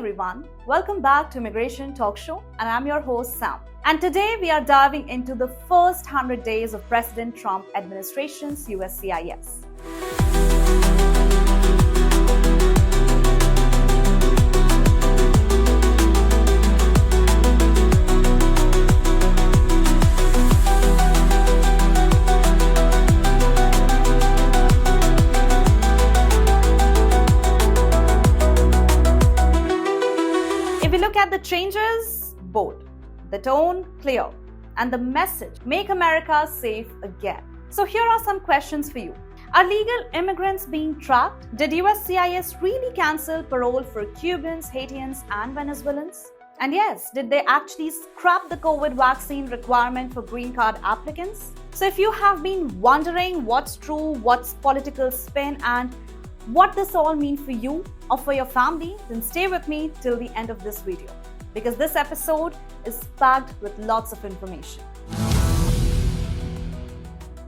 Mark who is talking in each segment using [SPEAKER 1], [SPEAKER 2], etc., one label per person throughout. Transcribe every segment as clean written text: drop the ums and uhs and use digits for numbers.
[SPEAKER 1] everyone, welcome back to Immigration Talk Show, and I'm your host Sam. And today we are diving into the first 100 days of President Trump administration's USCIS. At the changes, bold, the tone clear, and the message make America safe again. So here are some questions for you. Are legal immigrants being tracked? Did USCIS really cancel parole for Cubans, Haitians, and Venezuelans? And yes, did they actually scrap the COVID vaccine requirement for green card applicants? So if you have been wondering what's true, what's political spin, and what this all means for you or for your family, then stay with me till the end of this video, because this episode is packed with lots of information.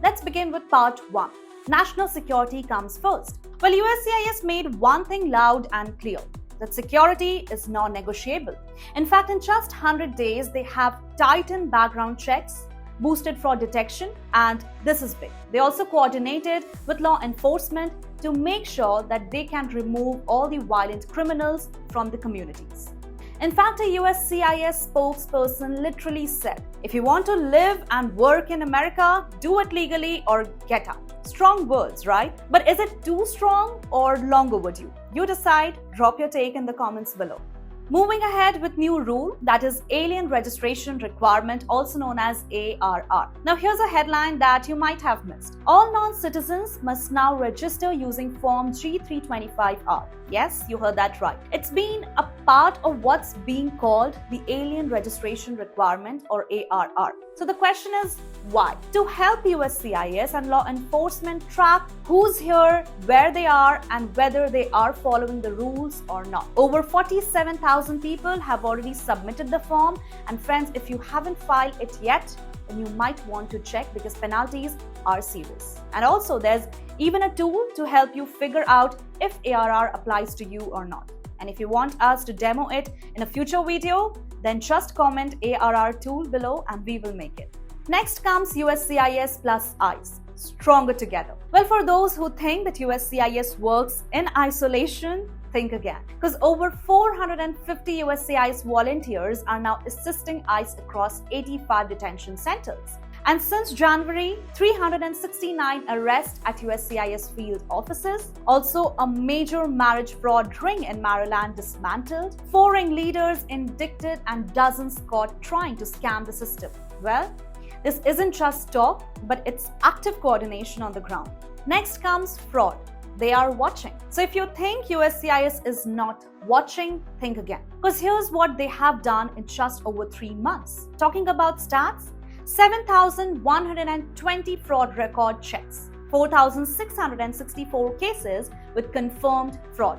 [SPEAKER 1] Let's begin with part 1. National security comes first. Well, USCIS made one thing loud and clear, that security is non-negotiable. In fact, in just 100 days, they have tightened background checks, boosted fraud detection, and this is big. They also coordinated with law enforcement to make sure that they can remove all the violent criminals from the communities. In fact, a USCIS spokesperson literally said, if you want to live and work in America, do it legally or get out. Strong words, right? But is it too strong or long overdue? You decide. Drop your take in the comments below. Moving ahead with new rule, that is Alien Registration Requirement, also known as ARR. Now here's a headline that you might have missed. All non-citizens must now register using Form G325R. Yes, you heard that right. It's been a part of what's being called the Alien Registration Requirement, or ARR. So the question is, why? To help USCIS and law enforcement track who's here, where they are, and whether they are following the rules or not. Over 47,000 people have already submitted the form, and friends, if you haven't filed it yet, then you might want to check, because penalties are serious. And also there's even a tool to help you figure out if ARR applies to you or not. And if you want us to demo it in a future video, then just comment ARR tool below and we will make it. Next comes USCIS plus ICE, stronger together. Well, for those who think that USCIS works in isolation, think again. Because over 450 USCIS volunteers are now assisting ICE across 85 detention centers. And since January, 369 arrests at USCIS field offices. Also, a major marriage fraud ring in Maryland dismantled, 4 ringleaders indicted, and dozens caught trying to scam the system. Well, this isn't just talk, but it's active coordination on the ground. Next comes fraud. They are watching. So if you think USCIS is not watching, think again. Because here's what they have done in just over 3 months. Talking about stats, 7,120 fraud record checks, 4,664 cases with confirmed fraud,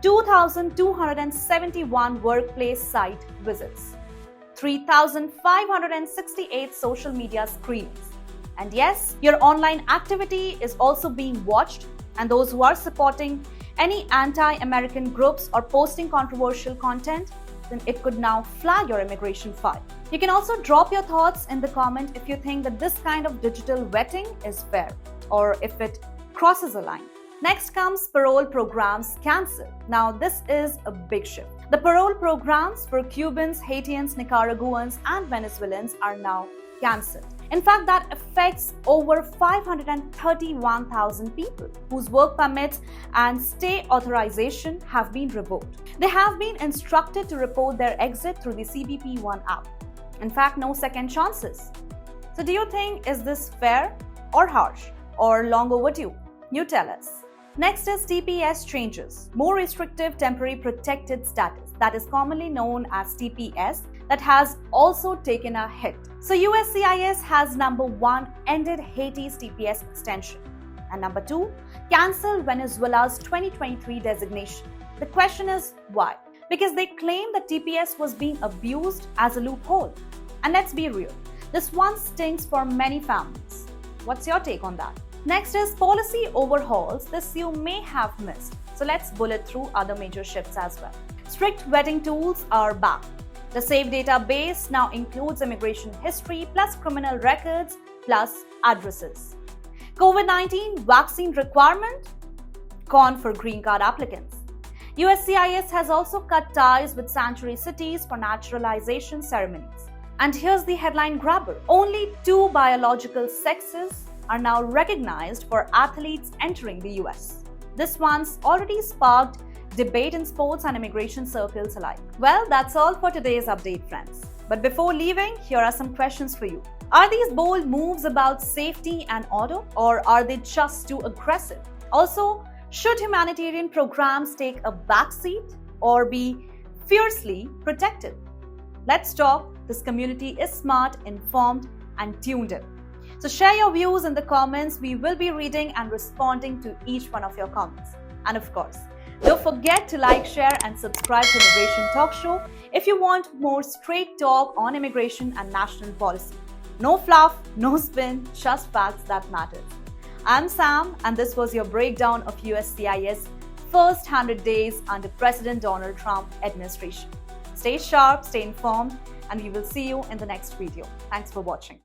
[SPEAKER 1] 2,271 workplace site visits, 3,568 social media screenings. And yes, your online activity is also being watched, and those who are supporting any anti-American groups or posting controversial content, then it could now flag your immigration file. You can also drop your thoughts in the comment if you think that this kind of digital vetting is fair, or if it crosses a line. Next comes parole programs cancelled. Now this is a big shift. The parole programs for Cubans, Haitians, Nicaraguans, and Venezuelans are now cancelled. In fact, that affects over 531,000 people whose work permits and stay authorization have been revoked. They have been instructed to report their exit through the CBP One app. In fact, no second chances. So do you think, is this fair or harsh or long overdue? You tell us. Next is TPS changes, more restrictive temporary protected status, that is commonly known as TPS, that has also taken a hit. So USCIS has number 1, ended Haiti's TPS extension, and number 2, cancelled Venezuela's 2023 designation. The question is why? Because they claim that TPS was being abused as a loophole. And let's be real, this one stings for many families. What's your take on that? Next is policy overhauls. This you may have missed. So let's bullet through other major shifts as well. Strict vetting tools are back. The SAFE database now includes immigration history plus criminal records plus addresses. COVID-19 vaccine requirement? Gone for green card applicants. USCIS has also cut ties with sanctuary cities for naturalization ceremonies. And here's the headline grabber. Only 2 biological sexes are now recognized for athletes entering the US. This one's already sparked debate in sports and immigration circles alike. Well, that's all for today's update, friends. But before leaving, here are some questions for you. Are these bold moves about safety and order, or are they just too aggressive? Also, should humanitarian programs take a backseat or be fiercely protected? Let's talk. This community is smart, informed, and tuned in. So share your views in the comments. We will be reading and responding to each one of your comments. And of course, don't forget to like, share, and subscribe to Immigration Talk Show if you want more straight talk on immigration and national policy. No fluff, no spin, just facts that matter. I'm Sam, and this was your breakdown of USCIS first 100 days under President Donald Trump administration. Stay sharp, stay informed, and we will see you in the next video. Thanks for watching.